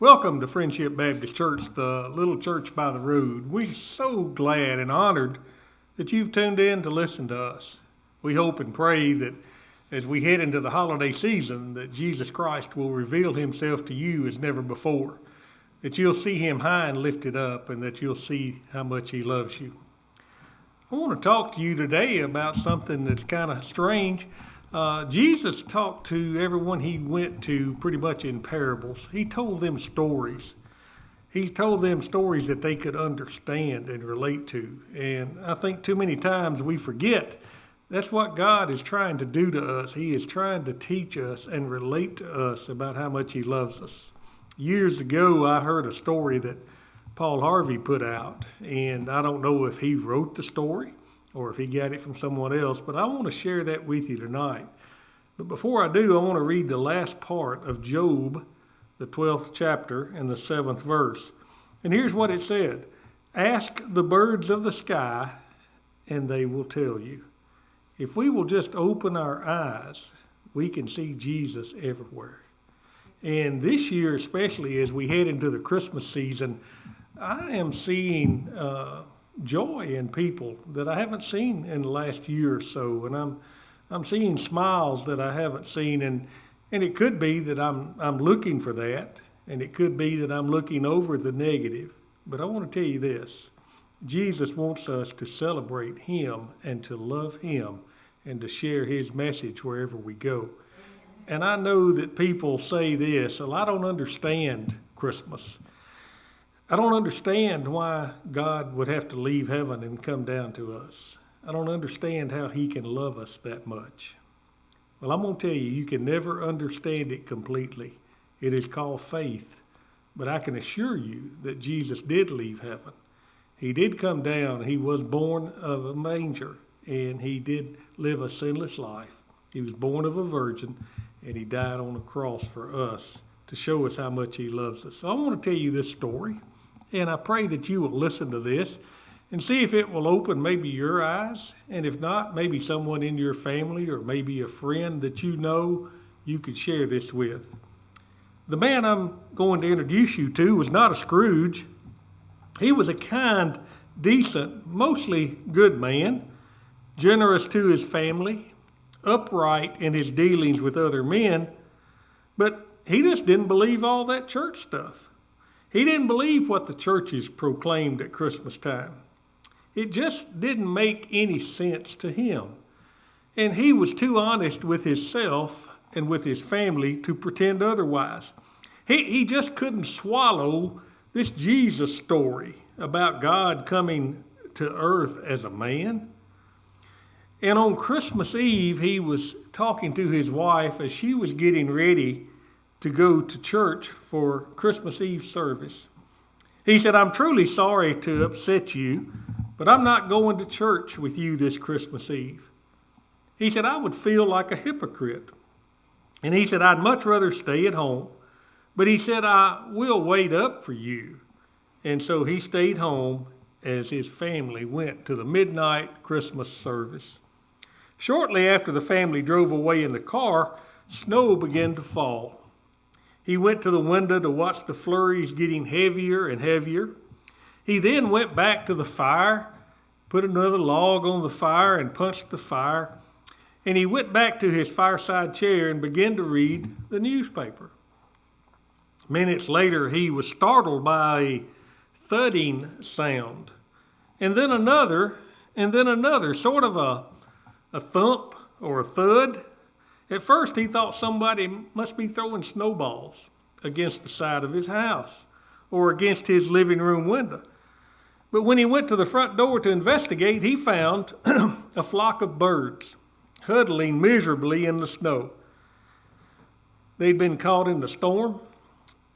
Welcome to Friendship Baptist Church, the little church by the road. We're so glad and honored that you've tuned in to listen to us. We hope and pray that as we head into the holiday season, that Jesus Christ will reveal himself to you as never before, that you'll see him high and lifted up, and that you'll see how much he loves you. I want to talk to you today about something that's kind of strange. Jesus talked to everyone he went to pretty much in parables. He told them stories. He told them stories that they could understand and relate to. And I think too many times we forget that's what God is trying to do to us. He is trying to teach us and relate to us about how much he loves us. Years ago, I heard a story that Paul Harvey put out, and I don't know if he wrote the story or if he got it from someone else, but I want to share that with you tonight. But before I do, I want to read the last part of Job, the 12th chapter and the 7th verse. And here's what it said: "Ask the birds of the sky, and they will tell you." If we will just open our eyes, we can see Jesus everywhere. And this year, especially as we head into the Christmas season, I am seeing joy in people that I haven't seen in the last year or so, and I'm seeing smiles that I haven't seen, and it could be that I'm looking for that, and it could be that I'm looking over the negative. But I want to tell you this: Jesus wants us to celebrate him and to love him and to share his message wherever we go. And I know that people say this: well, I don't understand Christmas. I don't understand why God would have to leave heaven and come down to us. I don't understand how he can love us that much. Well, I'm going to tell you, you can never understand it completely. It is called faith. But I can assure you that Jesus did leave heaven. He did come down. He was born of a manger, and he did live a sinless life. He was born of a virgin, and he died on a cross for us to show us how much he loves us. So I want to tell you this story. And I pray that you will listen to this and see if it will open maybe your eyes. And if not, maybe someone in your family or maybe a friend that you know you could share this with. The man I'm going to introduce you to was not a Scrooge. He was a kind, decent, mostly good man, generous to his family, upright in his dealings with other men, but he just didn't believe all that church stuff. He didn't believe what the churches proclaimed at Christmas time. It just didn't make any sense to him. And he was too honest with himself and with his family to pretend otherwise. He just couldn't swallow this Jesus story about God coming to earth as a man. And on Christmas Eve, he was talking to his wife as she was getting ready to go to church for Christmas Eve service. He said, "I'm truly sorry to upset you, but I'm not going to church with you this Christmas Eve." He said, "I would feel like a hypocrite." And he said, "I'd much rather stay at home." But he said, "I will wait up for you." And so he stayed home as his family went to the midnight Christmas service. Shortly after the family drove away in the car, snow began to fall. He went to the window to watch the flurries getting heavier and heavier. He then went back to the fire, put another log on the fire and punched the fire. And he went back to his fireside chair and began to read the newspaper. Minutes later, he was startled by a thudding sound. And then another, sort of a thump or a thud. At first, he thought somebody must be throwing snowballs against the side of his house or against his living room window. But when he went to the front door to investigate, he found a flock of birds huddling miserably in the snow. They'd been caught in the storm,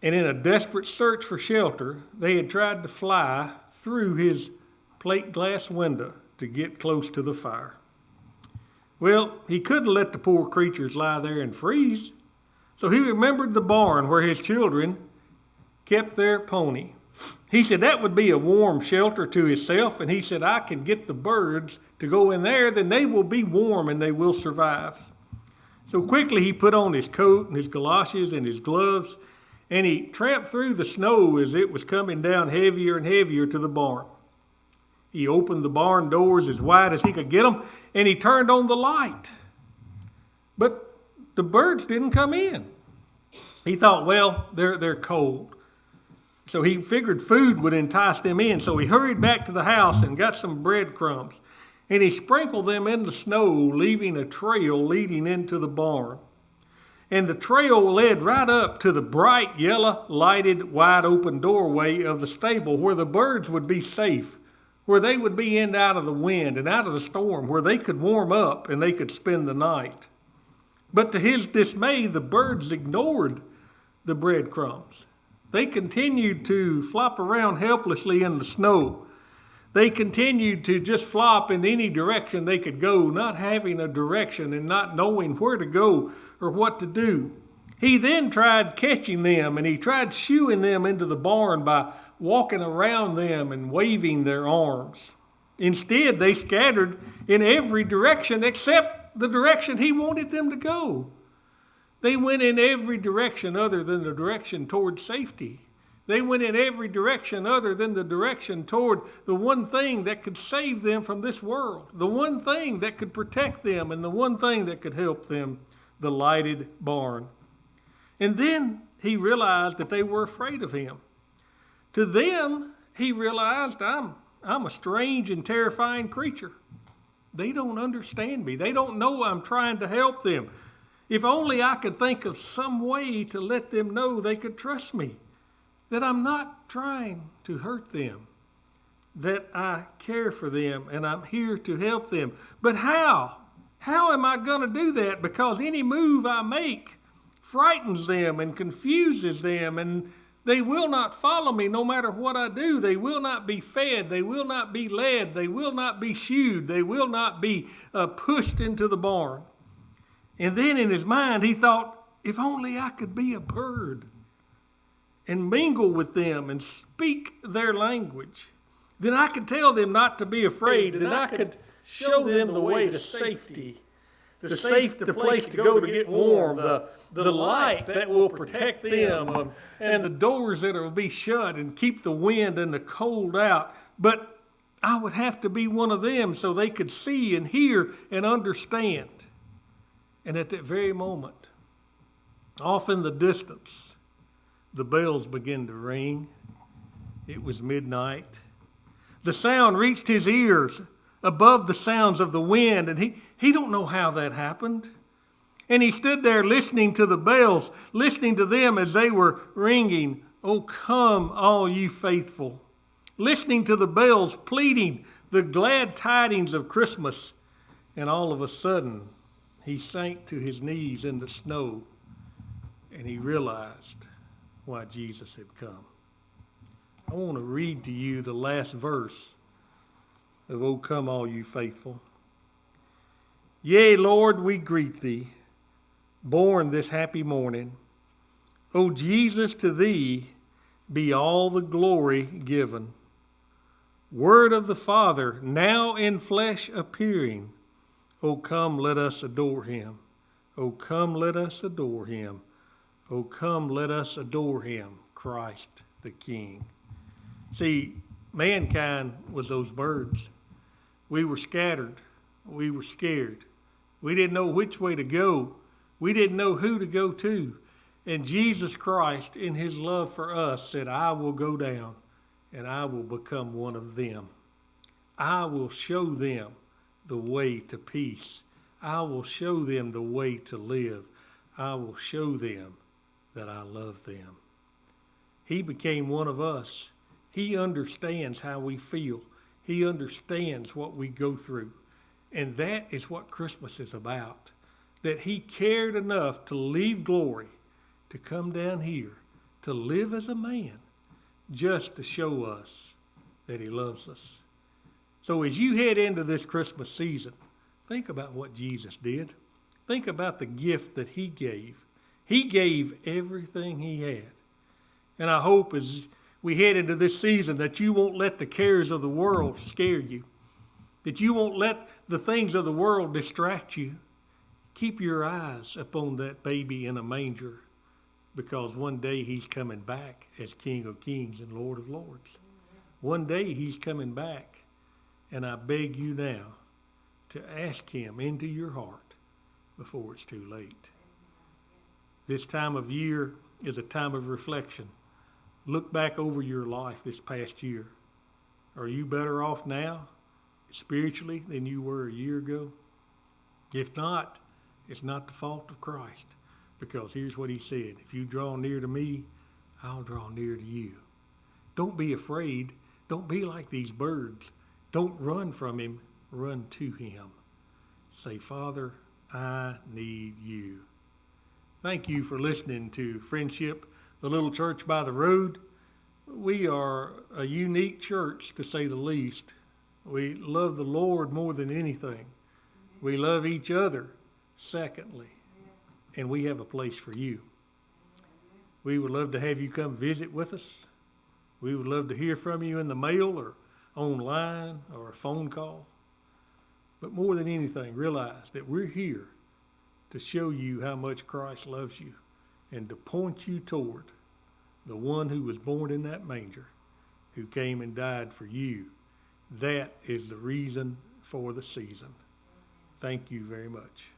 and in a desperate search for shelter, they had tried to fly through his plate glass window to get close to the fire. Well, he couldn't let the poor creatures lie there and freeze. So he remembered the barn where his children kept their pony. He said that would be a warm shelter to himself. And he said, "I can get the birds to go in there, then they will be warm and they will survive." So quickly he put on his coat and his galoshes and his gloves, and he tramped through the snow as it was coming down heavier and heavier to the barn. He opened the barn doors as wide as he could get them, and he turned on the light. But the birds didn't come in. He thought, well, they're cold. So he figured food would entice them in. So he hurried back to the house and got some breadcrumbs. And he sprinkled them in the snow, leaving a trail leading into the barn. And the trail led right up to the bright, yellow, lighted, wide open doorway of the stable where the birds would be safe, where they would be in and out of the wind and out of the storm, where they could warm up and they could spend the night. But to his dismay, the birds ignored the breadcrumbs. They continued to flop around helplessly in the snow. They continued to just flop in any direction they could go, not having a direction and not knowing where to go or what to do. He then tried catching them, and he tried shooing them into the barn by walking around them and waving their arms. Instead, they scattered in every direction except the direction he wanted them to go. They went in every direction other than the direction toward safety. They went in every direction other than the direction toward the one thing that could save them from this world, the one thing that could protect them, and the one thing that could help them, the lighted barn. And then he realized that they were afraid of him. To them, he realized, I'm a strange and terrifying creature. They don't understand me. They don't know I'm trying to help them. If only I could think of some way to let them know they could trust me, that I'm not trying to hurt them, that I care for them and I'm here to help them. But how? How am I going to do that? Because any move I make frightens them and confuses them, and they will not follow me no matter what I do. They will not be fed. They will not be led. They will not be shooed. They will not be pushed into the barn. And then in his mind, he thought, if only I could be a bird and mingle with them and speak their language, then I could tell them not to be afraid, then I could show them the way to safety, the place to go to get warm, the light that will protect them, and the doors that will be shut and keep the wind and the cold out. But I would have to be one of them so they could see and hear and understand. And at that very moment, off in the distance, the bells began to ring. It was midnight. The sound reached his ears above the sounds of the wind, and he don't know how that happened. And he stood there listening to the bells, listening to them as they were ringing, "Oh, come, all you faithful," listening to the bells pleading the glad tidings of Christmas. And all of a sudden, he sank to his knees in the snow, and he realized why Jesus had come. I want to read to you the last verse of "O Come All You Faithful." Yea, Lord, we greet thee, born this happy morning. O Jesus, to thee be all the glory given. Word of the Father, now in flesh appearing. O come, let us adore him. O come, let us adore him. O come, let us adore him, Christ the King. See, mankind was those birds. We were scattered. We were scared. We didn't know which way to go. We didn't know who to go to. And Jesus Christ, in his love for us, said, I will go down and I will become one of them. I will show them the way to peace. I will show them the way to live. I will show them that I love them. He became one of us. He understands how we feel. He understands what we go through. And that is what Christmas is about. That he cared enough to leave glory, to come down here, to live as a man, just to show us that he loves us. So as you head into this Christmas season, think about what Jesus did. Think about the gift that he gave. He gave everything he had. And I hope as we head into this season that you won't let the cares of the world scare you. That you won't let the things of the world distract you. Keep your eyes upon that baby in a manger. because one day he's coming back as King of Kings and Lord of Lords. One day he's coming back, and I beg you now to ask him into your heart before it's too late. This time of year is a time of reflection. Look back over your life this past year. Are you better off now spiritually than you were a year ago? If not, it's not the fault of Christ, because here's what he said: if you draw near to me, I'll draw near to you. Don't be afraid. Don't be like these birds. Don't run from him. Run to him. Say, Father, I need you. Thank you for listening to Friendship, the little church by the road. We are a unique church, to say the least. We love the Lord more than anything. We love each other, secondly. And we have a place for you. We would love to have you come visit with us. We would love to hear from you in the mail or online or a phone call. But more than anything, realize that we're here to show you how much Christ loves you and to point you toward the one who was born in that manger, who came and died for you. That is the reason for the season. Thank you very much.